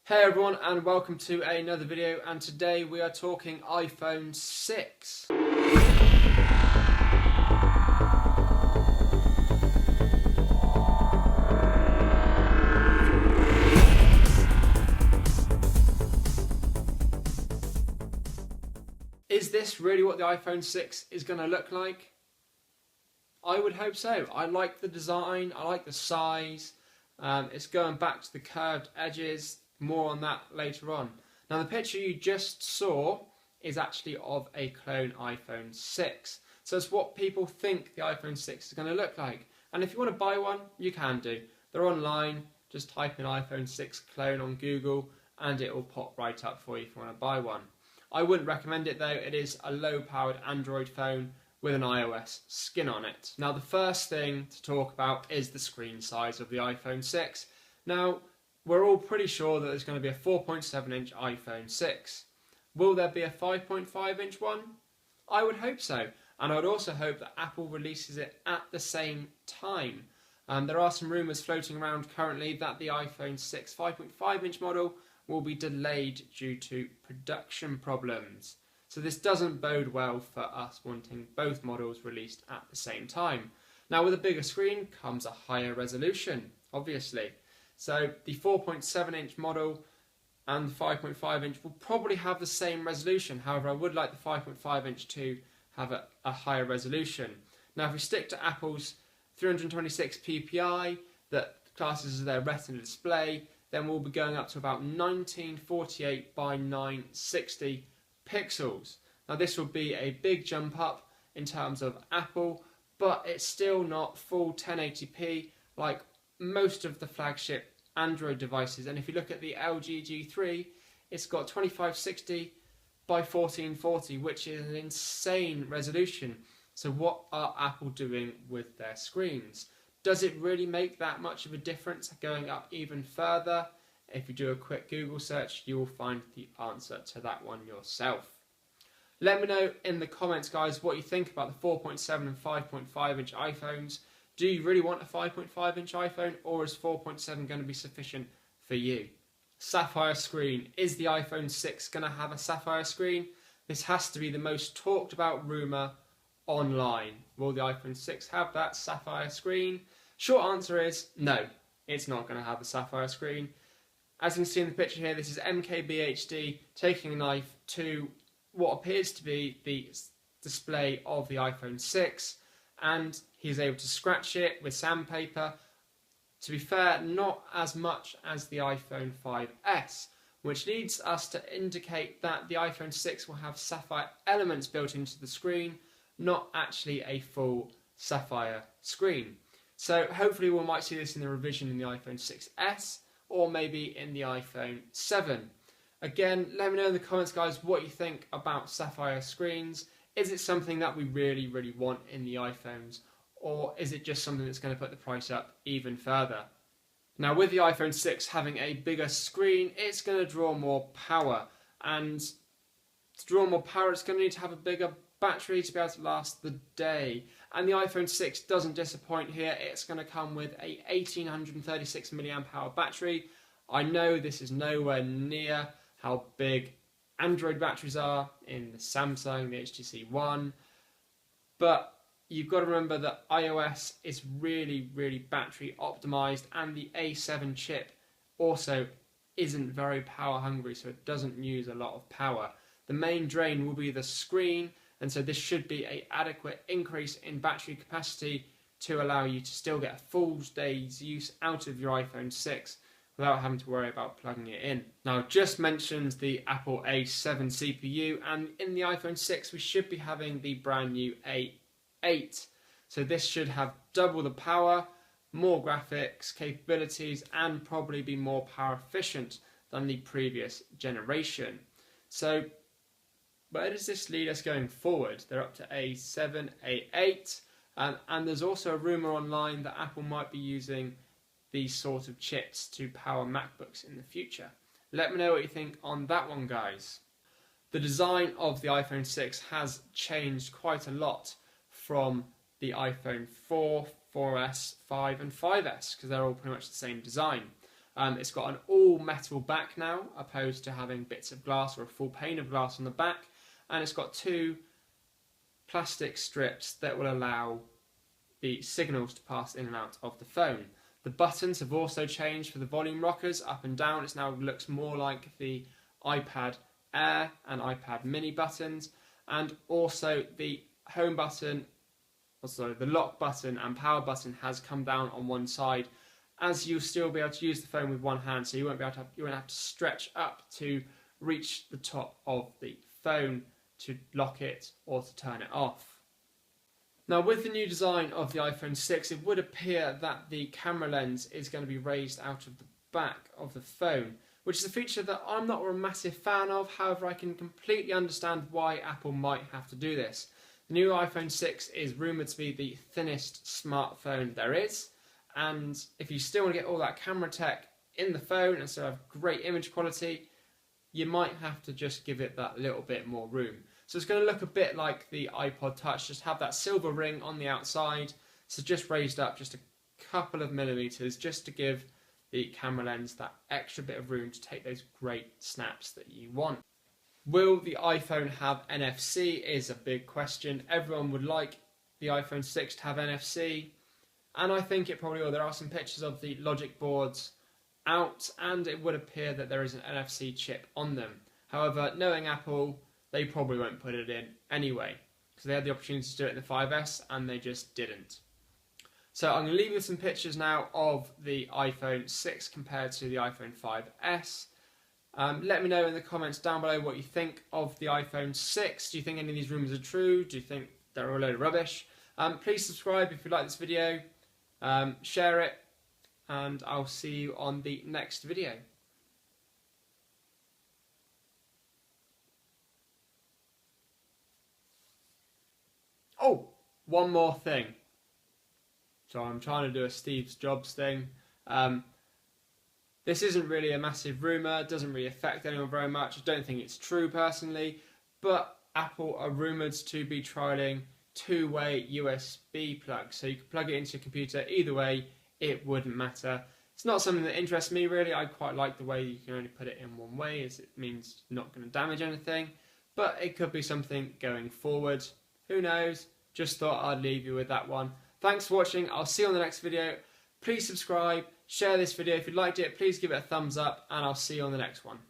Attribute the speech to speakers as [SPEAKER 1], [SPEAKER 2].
[SPEAKER 1] Hey everyone, and welcome to another video, and today we are talking iPhone 6. Is this really what the iPhone 6 is going to look like? I would hope so. I like the design, I like the size, it's going back to the curved edges. More on that later on. Now the picture you just saw is actually of a clone iPhone 6. So it's what people think the iPhone 6 is going to look like. And if you want to buy one, you can do. They're online, just type in iPhone 6 clone on Google and it will pop right up for you if you want to buy one. I wouldn't recommend it though. It is a low powered Android phone with an iOS skin on it. Now the first thing to talk about is the screen size of the iPhone 6. Now we're all pretty sure that there's going to be a 4.7 inch iPhone 6. Will there be a 5.5 inch one? I would hope so, and I would also hope that Apple releases it at the same time. There are some rumours floating around currently that the iPhone 6 5.5 inch model will be delayed due to production problems. So this doesn't bode well for us wanting both models released at the same time. Now with a bigger screen comes a higher resolution, obviously. So the 4.7 inch model and the 5.5 inch will probably have the same resolution. However, I would like the 5.5 inch to have a higher resolution. Now if we stick to Apple's 326 ppi that classes as their Retina display, then we'll be going up to about 1948 by 960 pixels. Now this will be a big jump up in terms of Apple, but it's still not full 1080p like most of the flagship Android devices. And if you look at the LG G3, it's got 2560 by 1440, which is an insane resolution. So what are Apple doing with their screens? Does it really make that much of a difference going up even further? If you do a quick Google search, you will find the answer to that one yourself. Let me know in the comments, guys, what you think about the 4.7 and 5.5 inch iPhones. Do you really want a 5.5 inch iPhone, or is 4.7 going to be sufficient for you? Sapphire screen. Is the iPhone 6 going to have a sapphire screen? This has to be the most talked about rumour online. Will the iPhone 6 have that sapphire screen? Short answer is no, it's not going to have the sapphire screen. As you can see in the picture here, this is MKBHD taking a knife to what appears to be the display of the iPhone 6, and he's able to scratch it with sandpaper. To be fair, not as much as the iPhone 5S, which leads us to indicate that the iPhone 6 will have sapphire elements built into the screen, not actually a full sapphire screen. So hopefully we might see this in the revision in the iPhone 6S, or maybe in the iPhone 7. Again, let me know in the comments, guys, what you think about sapphire screens. Is it something that we really, really want in the iPhones, or is it just something that's going to put the price up even further? Now with the iPhone 6 having a bigger screen, it's going to draw more power, and to draw more power it's going to need to have a bigger battery to be able to last the day. And the iPhone 6 doesn't disappoint here. It's going to come with a 1836 mAh battery. I know this is nowhere near how big Android batteries are in the Samsung, the HTC One, but you've got to remember that iOS is really, really battery optimized, and the A7 chip also isn't very power hungry, so it doesn't use a lot of power. The main drain will be the screen, and so this should be an adequate increase in battery capacity to allow you to still get a full day's use out of your iPhone 6 without having to worry about plugging it in. Now, I've just mentioned the Apple A7 CPU, and in the iPhone 6 we should be having the brand new A8. So this should have double the power, more graphics capabilities, and probably be more power efficient than the previous generation. So where does this lead us going forward? They're up to A7, A8, and there's also a rumour online that Apple might be using these sort of chips to power MacBooks in the future. Let me know what you think on that one, guys. The design of the iPhone 6 has changed quite a lot from the iPhone 4, 4S, 5 and 5S, because they're all pretty much the same design. It's got an all metal back now, opposed to having bits of glass or a full pane of glass on the back. And it's got two plastic strips that will allow the signals to pass in and out of the phone. The buttons have also changed for the volume rockers, up and down. It now looks more like the iPad Air and iPad Mini buttons. And also the home button, the lock button and power button has come down on one side, as you'll still be able to use the phone with one hand, so you won't have to stretch up to reach the top of the phone to lock it or to turn it off. Now, with the new design of the iPhone 6, it would appear that the camera lens is going to be raised out of the back of the phone, which is a feature that I'm not a massive fan of. However, I can completely understand why Apple might have to do this. The new iPhone 6 is rumoured to be the thinnest smartphone there is, and if you still want to get all that camera tech in the phone and still have great image quality, you might have to just give it that little bit more room. So it's going to look a bit like the iPod Touch, just have that silver ring on the outside, so just raised up just a couple of millimeters just to give the camera lens that extra bit of room to take those great snaps that you want. Will the iPhone have NFC is a big question. Everyone would like the iPhone 6 to have NFC, and I think it probably will. There are some pictures of the logic boards out, and it would appear that there is an NFC chip on them. However, knowing Apple, they probably won't put it in anyway, because they had the opportunity to do it in the 5S and they just didn't. So I'm going to leave you with some pictures now of the iPhone 6 compared to the iPhone 5S. Let me know in the comments down below what you think of the iPhone 6. Do you think any of these rumours are true? Do you think they're a load of rubbish? Please subscribe if you like this video, share it, and I'll see you on the next video. Oh, one more thing. So I'm trying to do a Steve Jobs thing. This isn't really a massive rumour, doesn't really affect anyone very much. I don't think it's true personally, but Apple are rumoured to be trialling two-way USB plugs. So you can plug it into your computer either way, it wouldn't matter. It's not something that interests me really. I quite like the way you can only put it in one way, as it means you're not going to damage anything. But it could be something going forward. Who knows? Just thought I'd leave you with that one. Thanks for watching. I'll see you on the next video. Please subscribe, share this video. If you liked it, please give it a thumbs up, and I'll see you on the next one.